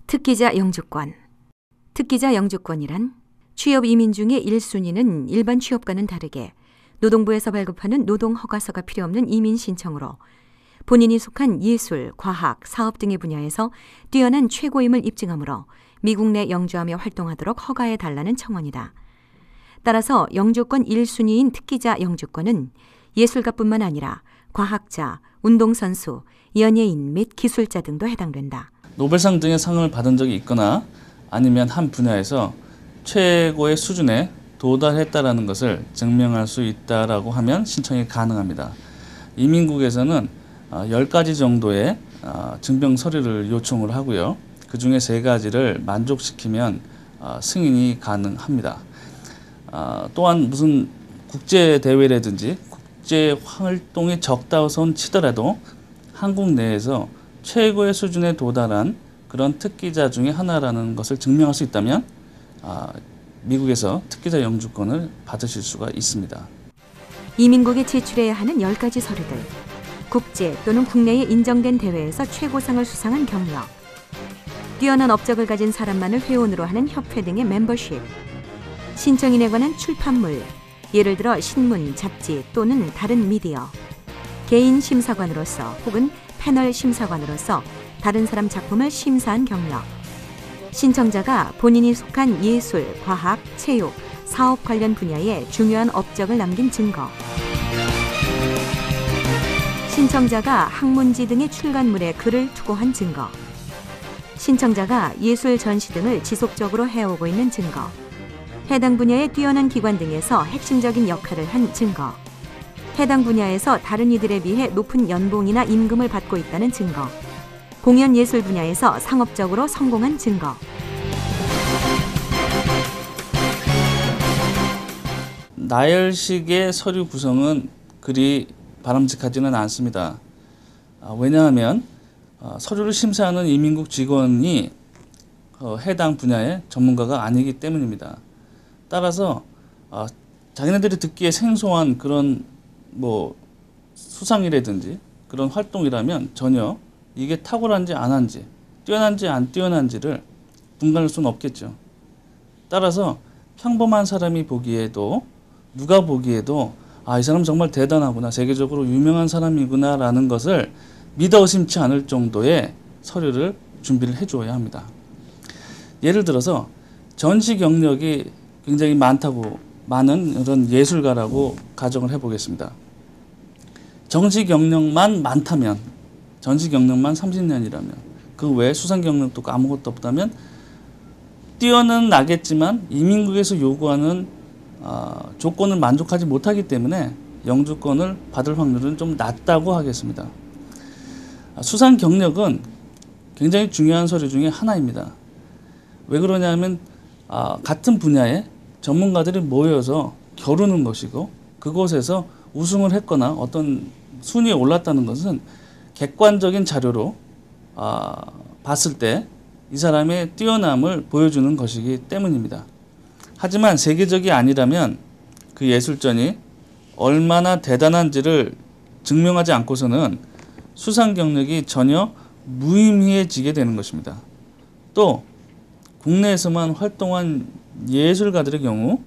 특기자 영주권. 특기자 영주권이란 취업 이민 중에 1순위는 일반 취업과는 다르게 노동부에서 발급하는 노동허가서가 필요 없는 이민 신청으로 본인이 속한 예술, 과학, 사업 등의 분야에서 뛰어난 최고임을 입증하므로 미국 내 영주하며 활동하도록 허가해달라는 청원이다. 따라서 영주권 1순위인 특기자 영주권은 예술가뿐만 아니라 과학자, 운동선수, 연예인 및 기술자 등도 해당된다. 노벨상 등의 상을 받은 적이 있거나 아니면 한 분야에서 최고의 수준에 도달했다라는 것을 증명할 수 있다라고 하면 신청이 가능합니다. 이민국에서는 10가지 정도의 증명 서류를 요청을 하고요. 그 중에 3가지를 만족시키면 승인이 가능합니다. 또한 무슨 국제대회라든지 국제활동이 적다고 손 치더라도 한국 내에서 최고의 수준에 도달한 그런 특기자 중에 하나라는 것을 증명할 수 있다면 미국에서 특기자 영주권을 받으실 수가 있습니다. 이민국에 제출해야 하는 10가지 서류들. 국제 또는 국내에 인정된 대회에서 최고상을 수상한 경력. 뛰어난 업적을 가진 사람만을 회원으로 하는 협회 등의 멤버십. 신청인에 관한 출판물, 예를 들어 신문, 잡지 또는 다른 미디어. 개인 심사관으로서 혹은 패널 심사관으로서 다른 사람 작품을 심사한 경력. 신청자가 본인이 속한 예술, 과학, 체육, 사업 관련 분야에 중요한 업적을 남긴 증거. 신청자가 학문지 등의 출간물에 글을 투고한 증거. 신청자가 예술 전시 등을 지속적으로 해오고 있는 증거. 해당 분야의 뛰어난 기관 등에서 핵심적인 역할을 한 증거. 해당 분야에서 다른 이들에 비해 높은 연봉이나 임금을 받고 있다는 증거. 공연 예술 분야에서 상업적으로 성공한 증거. 나열식의 서류 구성은 그리 바람직하지는 않습니다. 왜냐하면 서류를 심사하는 이민국 직원이 해당 분야의 전문가가 아니기 때문입니다. 따라서 자기네들이 듣기에 생소한 그런 수상이라든지 그런 활동이라면 전혀 이게 탁월한지 안 한지, 뛰어난지 안 뛰어난지를 분간할 수는 없겠죠. 따라서 평범한 사람이 보기에도 누가 보기에도 이 사람 정말 대단하구나, 세계적으로 유명한 사람이구나 라는 것을 믿어 의심치 않을 정도의 서류를 준비를 해줘야 합니다. 예를 들어서 전시 경력이 굉장히 많은 이런 예술가라고 가정을 해보겠습니다. 전시 경력만 많다면, 전시 경력만 30년이라면, 그 외에 수상 경력도 아무것도 없다면 뛰어는 나겠지만 이민국에서 요구하는 조건을 만족하지 못하기 때문에 영주권을 받을 확률은 좀 낮다고 하겠습니다. 수상 경력은 굉장히 중요한 서류 중에 하나입니다. 왜 그러냐면 같은 분야에 전문가들이 모여서 겨루는 것이고, 그곳에서 우승을 했거나 어떤 순위에 올랐다는 것은 객관적인 자료로 봤을 때 이 사람의 뛰어남을 보여주는 것이기 때문입니다. 하지만 세계적이 아니라면 그 예술전이 얼마나 대단한지를 증명하지 않고서는 수상 경력이 전혀 무의미해지게 되는 것입니다. 또 국내에서만 활동한 예술가들의 경우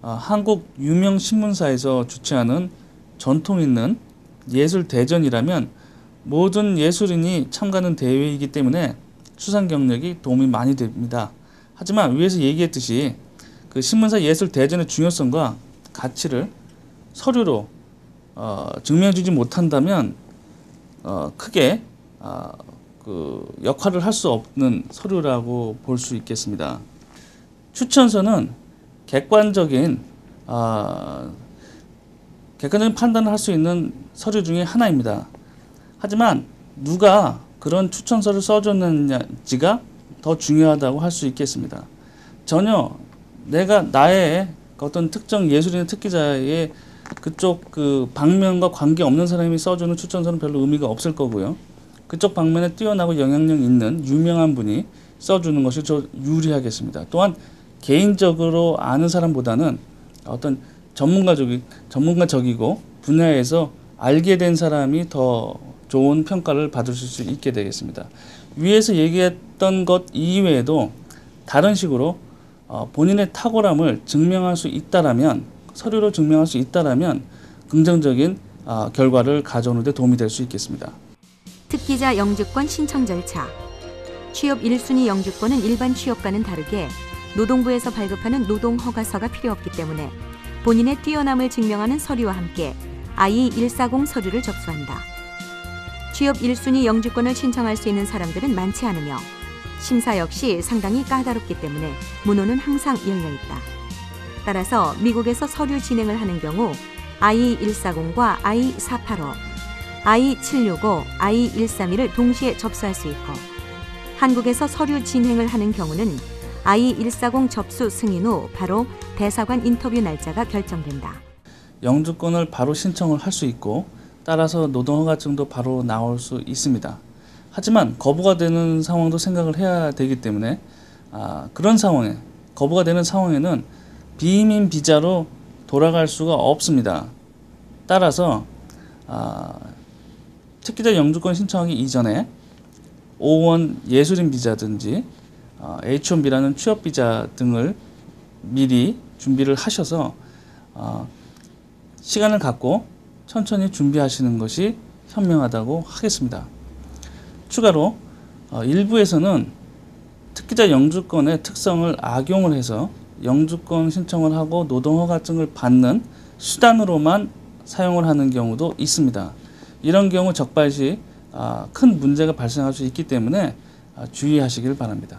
한국 유명 신문사에서 주최하는 전통 있는 예술대전이라면 모든 예술인이 참가하는 대회이기 때문에 수상 경력이 도움이 많이 됩니다. 하지만 위에서 얘기했듯이 그 신문사 예술대전의 중요성과 가치를 서류로 증명해주지 못한다면 크게 그 역할을 할 수 없는 서류라고 볼 수 있겠습니다. 추천서는 객관적인 판단을 할 수 있는 서류 중에 하나입니다. 하지만 누가 그런 추천서를 써줬는지가 더 중요하다고 할 수 있겠습니다. 전혀 나의 어떤 특정 예술인의 특기자의 그쪽 그 방면과 관계없는 사람이 써주는 추천서는 별로 의미가 없을 거고요. 그쪽 방면에 뛰어나고 영향력 있는 유명한 분이 써주는 것이 더 유리하겠습니다. 또한 개인적으로 아는 사람보다는 어떤 전문가적이고 분야에서 알게 된 사람이 더 좋은 평가를 받으실 수 있게 되겠습니다. 위에서 얘기했던 것 이외에도 다른 식으로 본인의 탁월함을 증명할 수 있다라면, 서류로 증명할 수 있다라면 긍정적인 결과를 가져오는 데 도움이 될 수 있겠습니다. 특기자 영주권 신청 절차. 취업 1순위 영주권은 일반 취업과는 다르게 노동부에서 발급하는 노동허가서가 필요 없기 때문에 본인의 뛰어남을 증명하는 서류와 함께 I-140 서류를 접수한다. 취업 1순위 영주권을 신청할 수 있는 사람들은 많지 않으며 심사 역시 상당히 까다롭기 때문에 문호는 항상 열려 있다. 따라서 미국에서 서류 진행을 하는 경우 I-140과 I-485, I-765, I-132를 동시에 접수할 수 있고, 한국에서 서류 진행을 하는 경우는 I-140 접수 승인 후 바로 대사관 인터뷰 날짜가 결정된다. 영주권을 바로 신청을 할 수 있고 따라서 노동허가증도 바로 나올 수 있습니다. 하지만 거부가 되는 상황도 생각을 해야 되기 때문에 그런 상황에, 거부가 되는 상황에는 비이민 비자로 돌아갈 수가 없습니다. 따라서 특기자 영주권 신청하기 이전에 O1 예술인 비자든지 H1B라는 취업 비자 등을 미리 준비를 하셔서 시간을 갖고 천천히 준비하시는 것이 현명하다고 하겠습니다. 추가로 일부에서는 특기자 영주권의 특성을 악용을 해서 영주권 신청을 하고 노동허가증을 받는 수단으로만 사용을 하는 경우도 있습니다. 이런 경우 적발시 큰 문제가 발생할 수 있기 때문에 주의하시길 바랍니다.